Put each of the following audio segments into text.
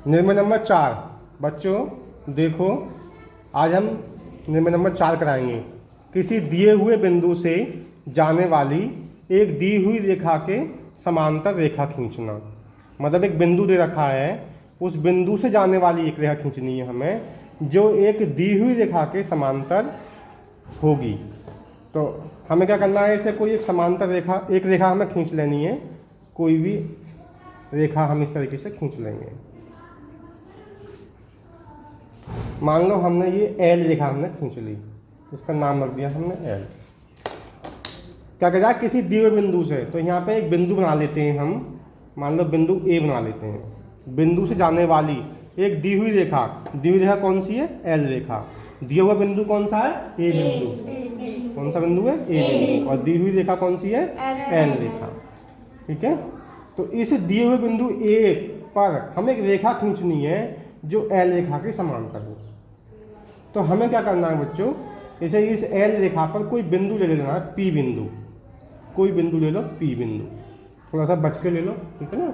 निर्णय नंबर 4 बच्चों देखो, आज हम निर्णय नंबर 4 कराएंगे। किसी दिए हुए बिंदु से जाने वाली एक दी हुई रेखा के समांतर रेखा खींचना। मतलब एक बिंदु दे रखा है, उस बिंदु से जाने वाली एक रेखा खींचनी है हमें, जो एक दी हुई रेखा के समांतर होगी। तो हमें क्या करना है, इसे कोई एक समांतर रेखा, एक रेखा हमें खींच लेनी है। कोई भी रेखा हम इस तरीके से खींच लेंगे। मान लो हमने ये एल रेखा हमने खींच ली, इसका नाम रख दिया हमने एल। क्या कहता है, किसी दिए हुए बिंदु से, तो यहाँ पे एक बिंदु बना लेते हैं हम, मान लो बिंदु ए बना लेते हैं। बिंदु से जाने वाली एक दी हुई रेखा, दी हुई रेखा कौन सी है, एल रेखा। दिया हुआ बिंदु कौन सा है, ए बिंदु। कौन सा बिंदु है, ए बिंदु। और दी हुई रेखा कौन सी है, एल रेखा। ठीक है, तो इस दिए हुए बिंदु ए पर हमें एक रेखा खींचनी है जो एल रेखा के समांतर हो। तो हमें क्या करना है बच्चों, इसे इस एल रेखा पर कोई बिंदु ले लेना है, पी बिंदु। कोई बिंदु ले लो, पी बिंदु। थोड़ा सा बच के ले लो, ठीक है ना।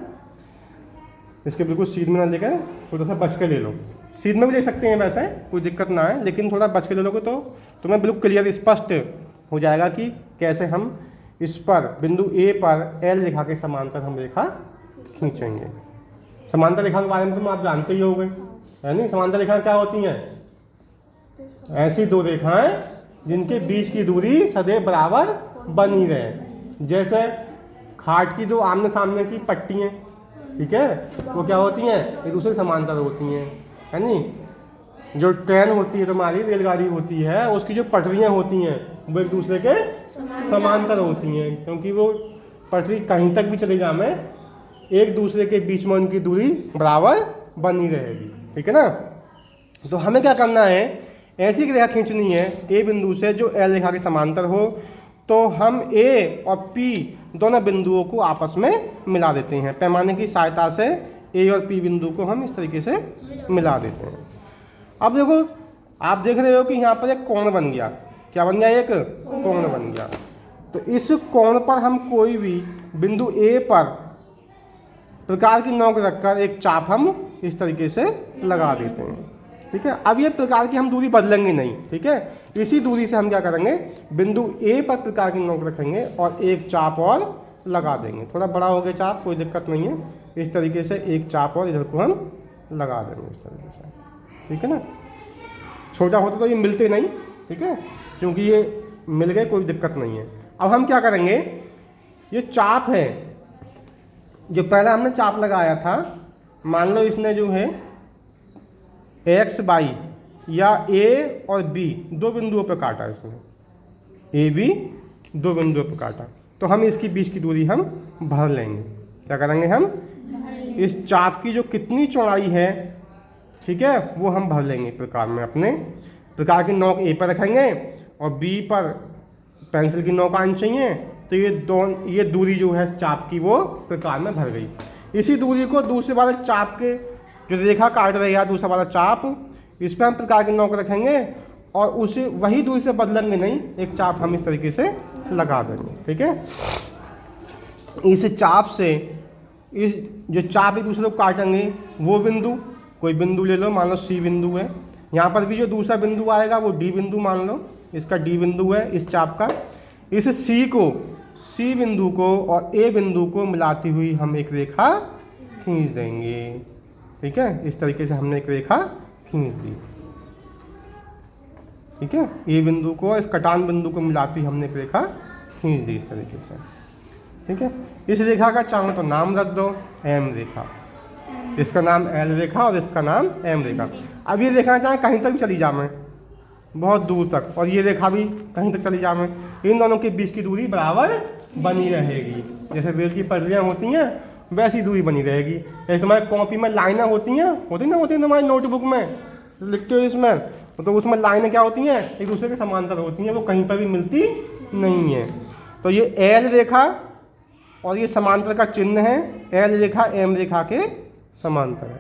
इसके बिल्कुल सीध में ना लेकर थोड़ा सा बच के ले लो। सीध में भी ले सकते हैं वैसे, कोई दिक्कत ना है, लेकिन थोड़ा बच के ले लोगे तो तुम्हें बिल्कुल क्लियर स्पष्ट हो जाएगा कि कैसे हम इस पर बिंदु ए पर एल रेखा के समांतर हम रेखा खींचेंगे। समांतर रेखा के बारे में तुम आप जानते ही होंगे, है नहीं। समांतर रेखा क्या होती हैं, ऐसी दो रेखाएं जिनके बीच की दूरी सदैव बराबर बनी रहे। जैसे खाट की जो आमने सामने की पट्टी हैं, ठीक है, वो क्या होती हैं, एक दूसरे के समांतर होती हैं, है नहीं। जो ट्रेन होती है तुम्हारी, रेलगाड़ी होती है, उसकी जो पटरियां होती हैं वो एक दूसरे के समांतर होती हैं, क्योंकि वो पटरी कहीं तक भी चली जाए, एक दूसरे के बीच में उनकी दूरी बराबर बनी रहेगी। ठीक है ना। तो हमें क्या करना है, ऐसी एक रेखा खींचनी है ए बिंदु से जो एल रेखा के समांतर हो। तो हम ए और पी दोनों बिंदुओं को आपस में मिला देते हैं। पैमाने की सहायता से ए और पी बिंदु को हम इस तरीके से मिला देते हैं। अब देखो, आप देख रहे हो कि यहाँ पर एक कोण बन गया। क्या बन गया, एक कोण बन गया। तो इस कोण पर हम कोई भी बिंदु ए पर प्रकार की नोक रखकर एक चाप हम इस तरीके से लगा देते हैं। ठीक है, अब ये प्रकार की हम दूरी बदलेंगे नहीं। ठीक है, इसी दूरी से हम क्या करेंगे, बिंदु ए पर प्रकार की नोक रखेंगे और एक चाप और लगा देंगे। थोड़ा बड़ा हो गया चाप, कोई दिक्कत नहीं है। इस तरीके से एक चाप और इधर को हम लगा देंगे इस तरीके से। ठीक है ना। छोटा होता तो ये मिलते नहीं, ठीक है, क्योंकि ये मिल गए, कोई दिक्कत नहीं है। अब हम क्या करेंगे, ये चाप है जो पहले हमने चाप लगाया था, मान लो इसने जो है एक्स वाई या ए और बी दो बिंदुओं पर काटा, इसने ए बी दो बिंदुओं पर काटा। तो हम इसकी बीच की दूरी हम भर लेंगे। क्या करेंगे, हम इस चाप की जो कितनी चौड़ाई है, ठीक है, वो हम भर लेंगे प्रकार में। अपने प्रकार की नोक ए पर रखेंगे और बी पर पेंसिल की नोक आनी चाहिए। तो ये दूरी जो है चाप की वो प्रकार में भर गई। इसी दूरी को दूसरे वाले चाप के जो रेखा काट रहेगा, दूसरा वाला चाप, इस पर हम प्रकार की नोक रखेंगे और उसे वही दूरी से बदलेंगे नहीं, एक चाप हम इस तरीके से लगा देंगे। ठीक है, इस चाप से इस जो चाप एक दूसरे को काटेंगे वो बिंदु, कोई बिंदु ले लो, मान लो सी बिंदु है। यहाँ पर भी जो दूसरा बिंदु आएगा वो डी बिंदु मान लो, इसका डी बिंदु है इस चाप का। इस सी बिंदु को और ए बिंदु को मिलाती हुई हम एक रेखा खींच देंगे। ठीक है, इस तरीके से हमने एक रेखा खींच दी। ठीक है, ए बिंदु को इस कटान बिंदु को मिलाती हमने एक रेखा खींच दी इस तरीके से। ठीक है, इस रेखा का चाहो तो नाम रख दो एम रेखा, इसका नाम एल रेखा और इसका नाम एम रेखा। अब ये रेखा चाहे कहीं तक चली जाए, बहुत दूर तक, और ये रेखा भी कहीं तक चली जाए, इन दोनों के बीच की दूरी बराबर बनी रहेगी। जैसे रेल की पटरियाँ होती हैं वैसी दूरी बनी रहेगी। जैसे तुम्हारी कॉपी में लाइनें होती हैं तुम्हारी नोटबुक में लिखते हो इसमें, तो उसमें लाइनें क्या होती हैं, एक दूसरे के समांतर होती हैं, वो कहीं पर भी मिलती नहीं है। तो ये एल रेखा और ये समांतर का चिन्ह है, एल रेखा एम रेखा के समांतर है।